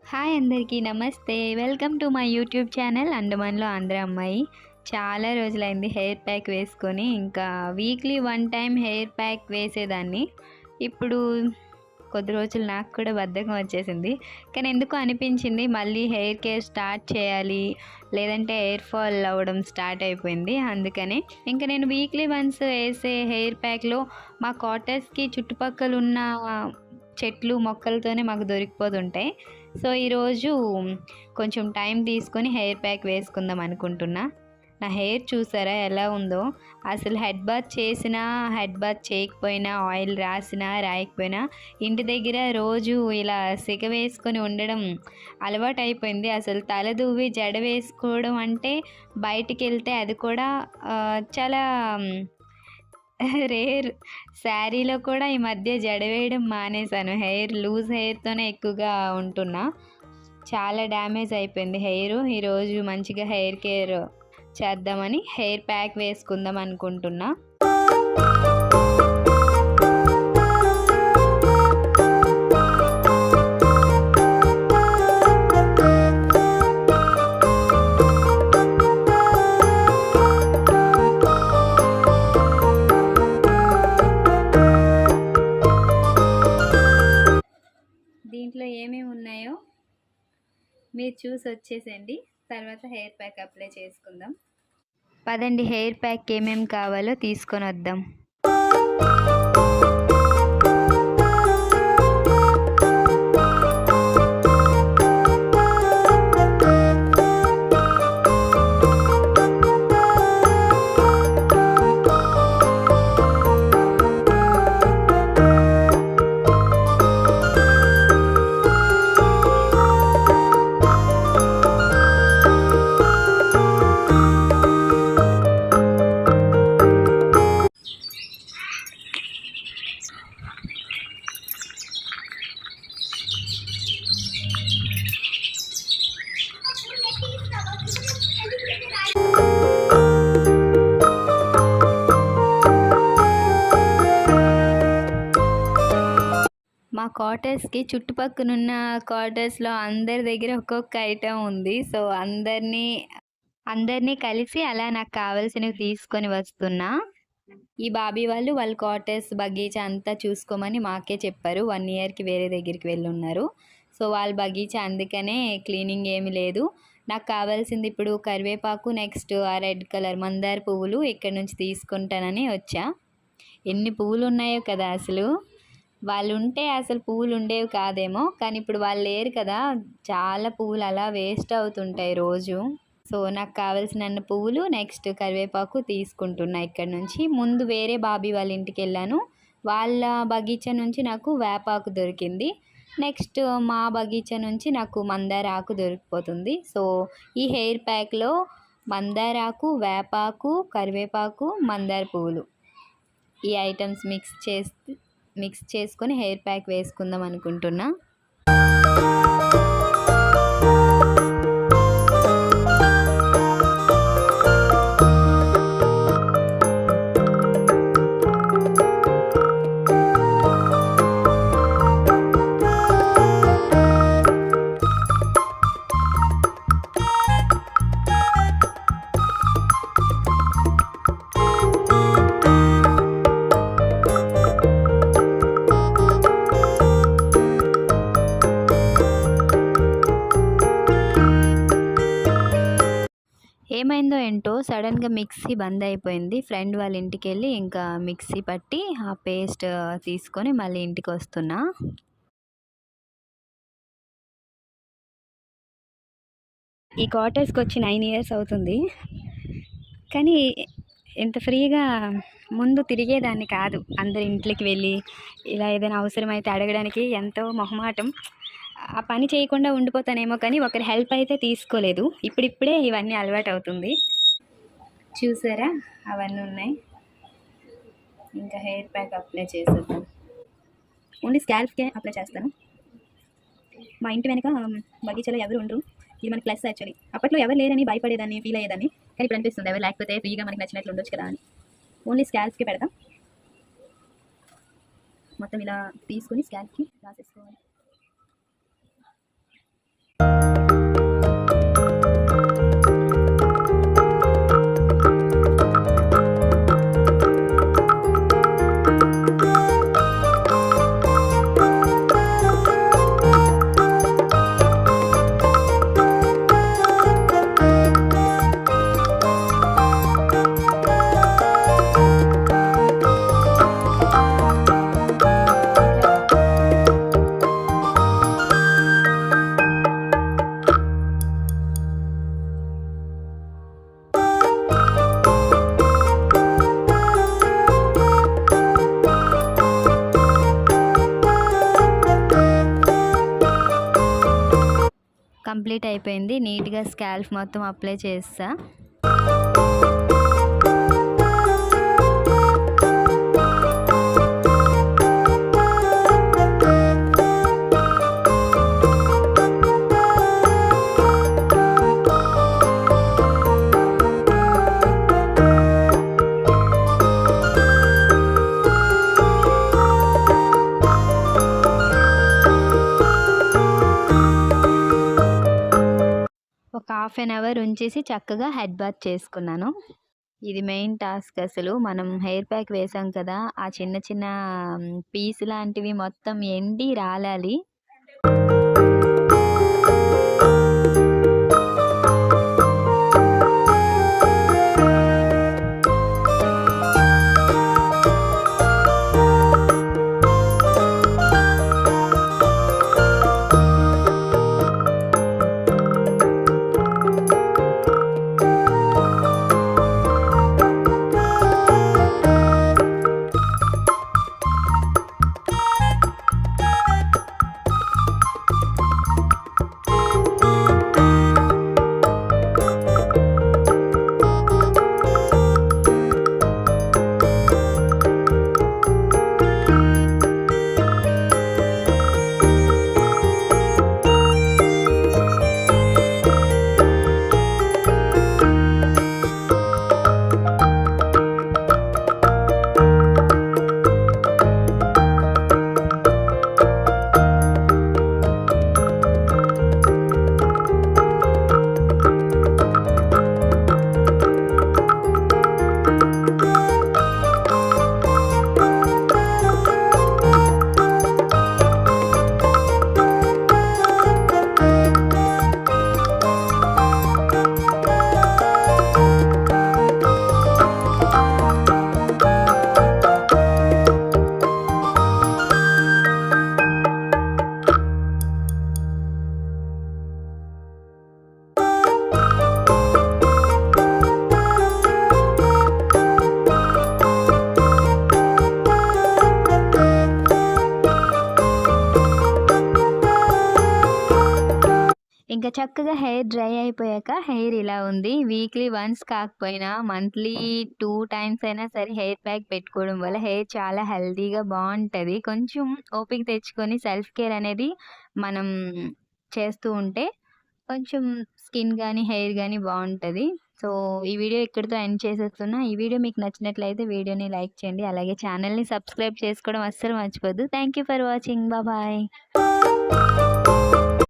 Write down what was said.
Hi అందరికీ నమస్తే. Welcome to my YouTube channel అండమాన్లో ఆంధ్ర అమ్మాయి. చాలా రోజులైంది హెయిర్ ప్యాక్ వేసుకొని. ఇంకా వీక్లీ 1 టైం హెయిర్ ప్యాక్ వేసేదాన్ని. ఇప్పుడు కొద్ది రోజులు నాకు కూడా బద్ధకం వచ్చేసింది. కానీ ఎందుకో అనిపించింది మళ్ళీ హెయిర్ కేర్ స్టార్ట్ చేయాలి, లేదంటే హెయిర్ ఫాల్ అవ్వడం స్టార్ట్ అయిపోయింది. అందుకనే ఇంకా నేను వీక్లీ వన్స్ వేసే హెయిర్ ప్యాక్లో మా క్వార్టర్స్కి చుట్టుపక్కల ఉన్న చెట్లు మొక్కలతోనే మాకు దొరికిపోతుంటాయి. సో ఈరోజు కొంచెం టైం తీసుకొని హెయిర్ ప్యాక్ వేసుకుందాం అనుకుంటున్నా. నా హెయిర్ చూసారా ఎలా ఉందో. అసలు హెడ్ బాత్ చేసినా, హెడ్ బాత్ చేయకపోయినా, ఆయిల్ రాసినా రాయకపోయినా ఇంటి దగ్గర రోజు ఇలా సిగ వేసుకొని ఉండడం అలవాటు అయిపోయింది. అసలు తల దువ్వి జడ వేసుకోవడం అంటే బయటికి వెళ్తే అది కూడా చాలా రేర్. శారీలో కూడా ఈ మధ్య జడ వేయడం మానేశాను. లూజ్ హెయిర్తోనే ఎక్కువగా ఉంటున్నా. చాలా డ్యామేజ్ అయిపోయింది హెయిర్. ఈరోజు మంచిగా హెయిర్ కేర్ చేద్దామని హెయిర్ ప్యాక్ వేసుకుందాం అనుకుంటున్నా. దీంట్లో ఏమేమి ఉన్నాయో మీరు చూసి వచ్చేసేయండి. తర్వాత హెయిర్ ప్యాక్ అప్లై చేసుకుందాం. పదండి హెయిర్ ప్యాక్ ఏమేమి కావాలో తీసుకొని వద్దాం. మా క్వార్టర్స్కి చుట్టుపక్కనున్న క్వార్టర్స్లో అందరి దగ్గర ఒక్కొక్క ఐటెం ఉంది. సో అందరినీ కలిసి అలా నాకు కావాల్సినవి తీసుకొని వస్తున్నా. ఈ బాబీ వాళ్ళ క్వార్టర్స్ బగీచా అంతా చూసుకోమని మాకే చెప్పారు. 1 ఇయర్కి వేరే దగ్గరికి వెళ్ళి ఉన్నారు. సో వాళ్ళ బగీచా, అందుకనే క్లీనింగ్ ఏమి లేదు. నాకు కావాల్సింది ఇప్పుడు కరివేపాకు, నెక్స్ట్ ఆ రెడ్ కలర్ మందార పువ్వులు ఇక్కడ నుంచి తీసుకుంటానని వచ్చా. ఎన్ని పువ్వులు ఉన్నాయో కదా. అసలు వాళ్ళు ఉంటే అసలు పువ్వులు ఉండేవి కాదేమో, కానీ ఇప్పుడు వాళ్ళు లేరు కదా. చాలా పువ్వులు అలా వేస్ట్ అవుతుంటాయి రోజు. సో నాకు కావాల్సిన పువ్వులు, నెక్స్ట్ కరివేపాకు తీసుకుంటున్నా ఇక్కడ నుంచి. ముందు వేరే బాబీ వాళ్ళ ఇంటికి వెళ్ళాను. వాళ్ళ బగీచా నుంచి నాకు వేపాకు దొరికింది. నెక్స్ట్ మా బగీచా నుంచి నాకు మందార ఆకు దొరికిపోతుంది. సో ఈ హెయిర్ ప్యాక్లో మందార ఆకు, వేపాకు, కరివేపాకు, మందార పువ్వులు ఈ ఐటమ్స్ మిక్స్ చేసుకొని హెయిర్ ప్యాక్ వేసుకుందాం అనుకుంటున్నా. ఏమైందో ఏంటో సడన్గా మిక్సీ బంద్ అయిపోయింది. ఫ్రెండ్ వాళ్ళ ఇంటికి వెళ్ళి ఇంకా మిక్సీ పట్టి ఆ పేస్ట్ తీసుకొని మళ్ళీ ఇంటికి వస్తున్నా. ఈ క్వార్టర్స్కి వచ్చి 9 ఇయర్స్ అవుతుంది. కానీ ఇంత ఫ్రీగా ముందు తిరిగేదాన్ని కాదు. అందరి ఇంట్లోకి వెళ్ళి ఇలా ఏదైనా అవసరమైతే అడగడానికి ఎంతో మొహమాటం. ఆ పని చేయకుండా ఉండిపోతానేమో, కానీ ఒకరి హెల్ప్ అయితే తీసుకోలేదు. ఇప్పుడిప్పుడే ఇవన్నీ అలవాటు అవుతుంది. చూసారా అవన్నీ ఉన్నాయి. ఇంకా హెయిర్ ప్యాక్ అప్లై చేసేద్దాం. ఓన్లీ స్కాల్ప్కే అప్లై చేస్తాను. మా ఇంటి వెనక బగీచాలో ఎవరు ఉండరు. ఇది మనకి ప్లస్ యాక్చువల్లీ. అప్పట్లో ఎవరు లేరని భయపడేదాన్ని, ఫీల్ అయ్యేదాన్ని. కానీ ఇప్పుడు అనిపిస్తుంది ఎవరు లేకపోతే ఫ్రీగా మనకి నచ్చినట్లు ఉండొచ్చు కదా అని. ఓన్లీ స్కాల్ప్కి పెడతాం. మొత్తం ఇలా తీసుకొని స్కాల్ప్కి రాసేసుకోవాలి. కంప్లీట్ అయిపోయింది. నీట్గా స్కాల్ఫ్ మొత్తం అప్లై చేస్తా. ఒక హాఫ్ అన్ అవర్ ఉంచేసి చక్కగా హెడ్ బాత్ చేసుకున్నాను. ఇది మెయిన్ టాస్క్ అసలు. మనం హెయిర్ ప్యాక్ వేసాం కదా, ఆ చిన్న చిన్న పీస్ లాంటివి మొత్తం ఎండి రాలాలి. ఇంకా చక్కగా హెయిర్ డ్రై అయిపోయాక హెయిర్ ఇలా ఉంది. వీక్లీ వన్స్ కాకపోయినా మంత్లీ 2 టైమ్స్ అయినా సరే హెయిర్ ప్యాక్ పెట్టుకోవడం వల్ల హెయిర్ చాలా హెల్తీగా బాగుంటుంది. కొంచెం ఓపిక తెచ్చుకొని సెల్ఫ్ కేర్ అనేది మనం చేస్తూ ఉంటే కొంచెం స్కిన్ కానీ హెయిర్ కానీ బాగుంటుంది. సో ఈ వీడియో ఇక్కడితో ఎండ్ చేసేస్తున్నా. ఈ వీడియో మీకు నచ్చినట్లయితే వీడియోని లైక్ చేయండి. అలాగే ఛానల్ని సబ్స్క్రైబ్ చేసుకోవడం అస్సలు మర్చిపోద్దు. Thank you for watching. Bye.